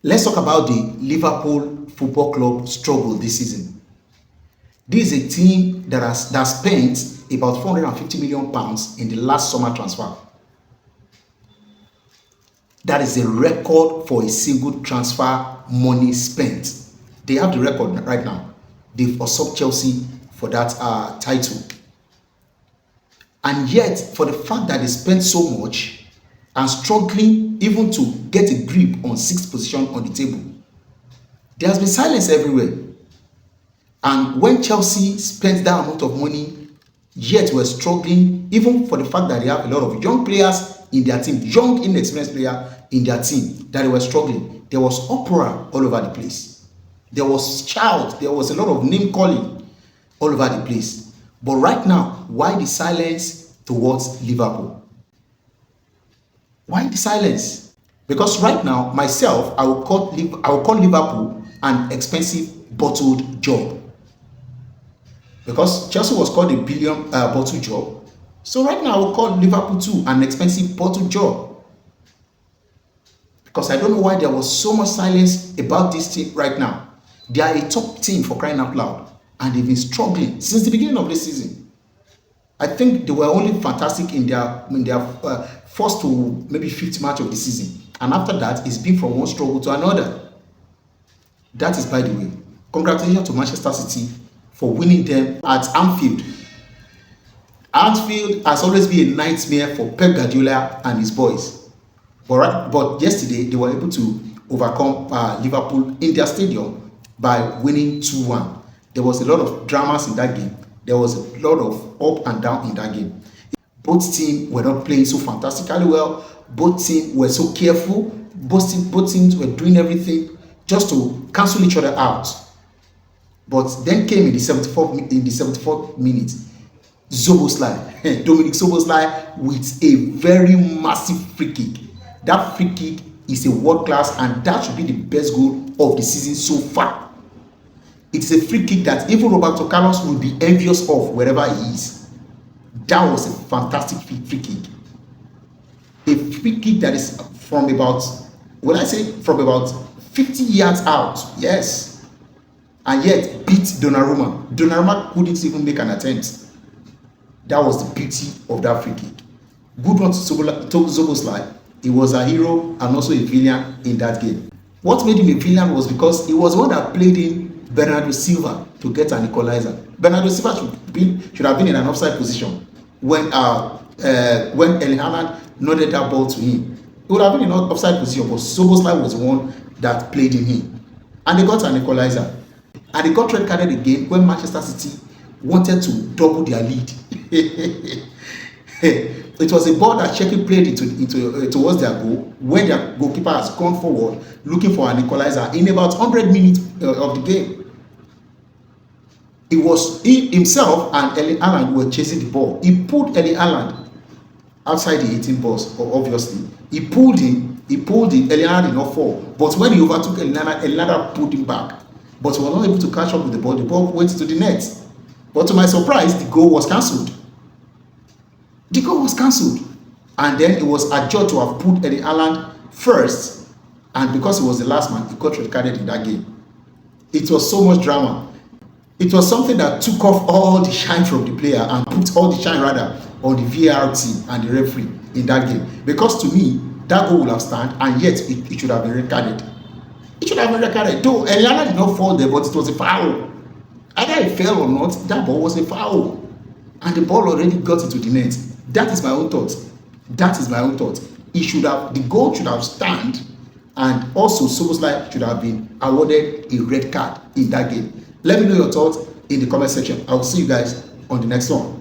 Let's talk about the Liverpool Football Club struggle this season. This is a team that spent about £450 million in the last summer transfer. That is a record for a single transfer money spent. They have the record right now. They've usurped Chelsea for that title. And yet, for the fact that they spent so much and struggling even to get a grip on sixth position on the table, there has been silence everywhere. And when Chelsea spent that amount of money, yet were struggling, even for the fact that they have a lot of young players in their team, young inexperienced players in their team, that they were struggling, there was uproar all over the place. There was shout, there was a lot of name calling all over the place. But right now, why the silence towards Liverpool? Why the silence? Because right now, myself, I will call Liverpool an expensive bottled job. Because Chelsea was called a billion bottle job. So right now I will call Liverpool too an expensive bottle job. Because I don't know why there was so much silence about this team right now. They are a top team, for crying out loud. And they've been struggling since the beginning of this season. I think they were only fantastic in their first to maybe fifth match of the season. And after that, it's been from one struggle to another. That is, by the way, congratulations to Manchester City for winning them at Anfield. Anfield has always been a nightmare for Pep Guardiola and his boys. But yesterday, they were able to overcome Liverpool in their stadium by winning 2-1. There was a lot of dramas in that game. There was a lot of up and down in that game. Both teams were not playing so fantastically well. Both teams were so careful. Both teams were doing everything just to cancel each other out. But then came in the 74th minute, Szoboszlai, Dominic Szoboszlai, with a very massive free kick. That free kick is a world class, and that should be the best goal of the season so far. It's a free kick that even Roberto Carlos will be envious of wherever he is. That was a fantastic free kick. A free kick that is from about, from about 50 yards out, yes. And yet beat Donnarumma. Donnarumma couldn't even make an attempt. That was the beauty of that free kick. Good one to Szoboszlai. He was a hero and also a villain in that game. What made him a villain was because he was one that played in Bernardo Silva to get an equalizer. Bernardo Silva should have been in an offside position when Erling Haaland nodded that ball to him. He would have been in an offside position, but Szoboszlai was the one that played in him. And they got an equalizer. And they got red carded again when Manchester City wanted to double their lead. It was a ball that Sheffield played towards their goal when their goalkeeper has gone forward looking for an equalizer in about 100 minutes of the game. It was he himself and Erling Haaland were chasing the ball. He pulled Erling Haaland outside the 18 box, obviously. He pulled him. Erling Haaland did not fall. But when he overtook Erling Haaland pulled him back. But he was not able to catch up with the ball. The ball went to the net. But to my surprise, the goal was cancelled. The goal was cancelled. And then it was adjudged to have put Erling Haaland first. And because he was the last man, he got red carded in that game. It was so much drama. It was something that took off all the shine from the player and put all the shine rather on the VAR team and the referee in that game. Because to me, that goal would have stand, and yet it should have been red carded. It should have been red carded. Though Erling Haaland did not fall there, but it was a foul. Either it fell or not, that ball was a foul. And the ball already got into the net. That is my own thought. The goal should have stand, and also Szoboszlai should have been awarded a red card in that game. Let me know your thoughts in the comment section. I will see you guys on the next one.